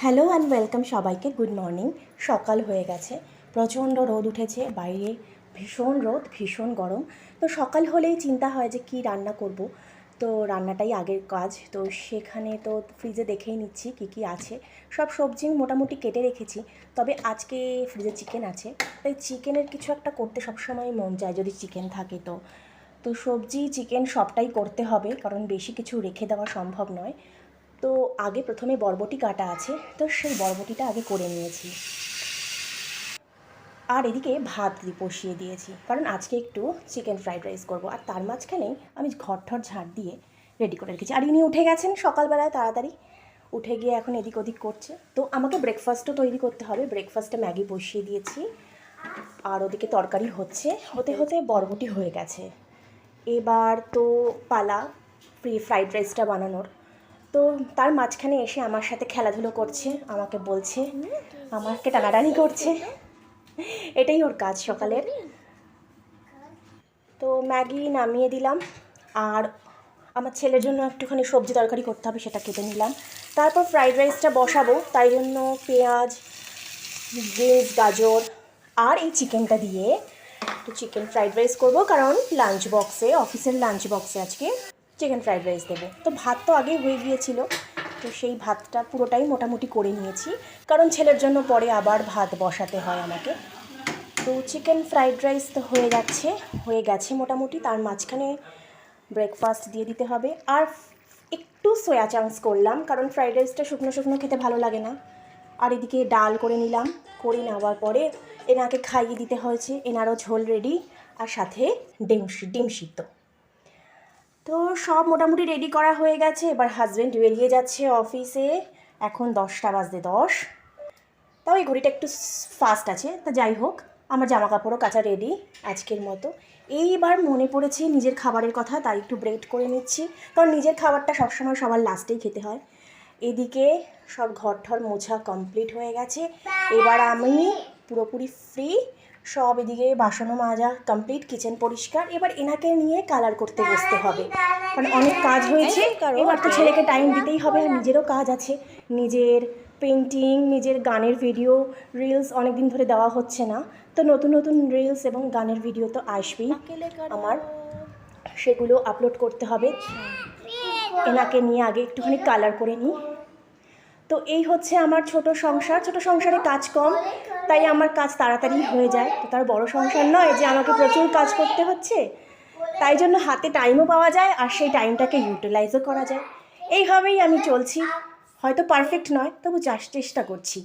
Hello and welcome সবাইকে। Good morning. সকাল হয়ে গেছে, প্রচণ্ড রোদ উঠেছে বাইরে, ভীষণ রোদ, ভীষণ গরম। তো সকাল হলেই চিন্তা হয় যে কী রান্না করব। তো রান্নাটাই আগের কাজ, তো সেখানে তো ফ্রিজে দেখেই নিচ্ছি কী কী আছে। সব সবজি মোটামুটি কেটে রেখেছি, তবে আজকে ফ্রিজে চিকেন আছে, তাই চিকেনের কিছু একটা করতে সবসময় মন চায় যদি চিকেন থাকে। তো তো সবজি চিকেন সবটাই করতে হবে, কারণ বেশি কিছু রেখে দেওয়া সম্ভব নয়। তো আগে প্রথমে বরবটি কাটা আছে, তো সেই বরবটিটা আগে করে নিয়েছি। আর এদিকে ভাত বসিয়ে দিয়েছি, কারণ আজকে একটু চিকেন ফ্রাইড রাইস করবো। আর তার মাঝখানেই আমি ঘর ঝাড় দিয়ে রেডি করে রেখেছি। আর ইনি উঠে গেছেন সকালবেলায় তাড়াতাড়ি, উঠে গিয়ে এখন এদিক ওদিক করছে। তো আমাকে ব্রেকফাস্টও তৈরি করতে হবে। ব্রেকফাস্টে ম্যাগি বসিয়ে দিয়েছি, আর ওদিকে তরকারি হচ্ছে, হতে হতে বরবটি হয়ে গেছে। এবার তো পালা ফ্রাইড রাইসটা বানানোর। তো তার মাঝখানে এসে আমার সাথে খেলাধুলো করছে, আমাকে বলছে, আমাকে টানাটানি করছে, এটাই ওর কাজ সকালের। তো ম্যাগি নামিয়ে দিলাম, আর আমার ছেলের জন্য একটুখানি সবজি তরকারি করতে হবে, সেটা কেটে নিলাম। তারপর ফ্রাইড রাইসটা বসাবো, তাই জন্য পেঁয়াজ, বিনস, গাজর আর এই চিকেনটা দিয়ে একটু চিকেন ফ্রাইড রাইস করবো, কারণ লাঞ্চ বক্সে, অফিসের লাঞ্চ বক্সে আজকে চিকেন ফ্রাইড রাইস দেবো। তো ভাত তো আগেই হয়ে গিয়েছিল, তো সেই ভাতটা পুরোটাই মোটামুটি করে নিয়েছি, কারণ ছেলের জন্য পরে আবার ভাত বসাতে হয় আমাকে। তো চিকেন ফ্রাইড রাইস তো হয়ে গেছে মোটামুটি। তার মাঝখানে ব্রেকফাস্ট দিয়ে দিতে হবে। আর একটু সোয়া চাংস করলাম, কারণ ফ্রাইড রাইসটা শুকনো শুকনো খেতে ভালো লাগে না। আর এদিকে ডাল করে নিলাম, করে নেওয়ার পরে এনাকে খাইয়ে দিতে হয়েছে, এনারও ঝোল রেডি, আর সাথে ডিম সিদ্ধ। তো সব মোটামুটি রেডি করা হয়ে গেছে। এবার হাজব্যান্ড বেরিয়ে যাচ্ছে অফিসে, এখন 10টা বাজতে 10। তাও এই ঘড়িটা একটু ফাস্ট আছে, তা যাই হোক, আমার জামা কাপড়ও কাচা রেডি আজকের মতো। এইবার মনে পড়েছে নিজের খাবারের কথা, তাই একটু ব্রেক করে নিচ্ছি, কারণ নিজের খাবারটা সবসময় সবার লাস্টেই খেতে হয়। এদিকে সব ঘর মোছা কমপ্লিট হয়ে গেছে, এবার আমি পুরোপুরি ফ্রি। সব এদিকে বাসনও মাজা কমপ্লিট, কিচেন পরিষ্কার। এবার এনাকে নিয়ে কালার করতে বসতে হবে, কারণ অনেক কাজ হয়েছে, এবার তো ছেলেকে টাইম দিতেই হবে, আর নিজেরও কাজ আছে, নিজের পেন্টিং, নিজের গানের ভিডিও, রিলস অনেক দিন ধরে দেওয়া হচ্ছে না, তো নতুন নতুন রিলস এবং গানের ভিডিও তো আসবেই আমার, সেগুলো আপলোড করতে হবে। এনাকে নিয়ে আগে একটুখানি কালার করে নিই। তো এই হচ্ছে আমার ছোট সংসারে কাজ কম, তাই আমার কাজ তাড়াতাড়ি হয়ে যায়। তো তার বড় সংসার নয় যে আমাকে প্রচুর কাজ করতে হচ্ছে, তাই জন্য হাতে টাইমও পাওয়া যায়, আর সেই টাইমটাকে ইউটিলাইজও করা যায়। এইভাবেই আমি চলছি, হয়তো পারফেক্ট নয়, তবু চেষ্টা করছি।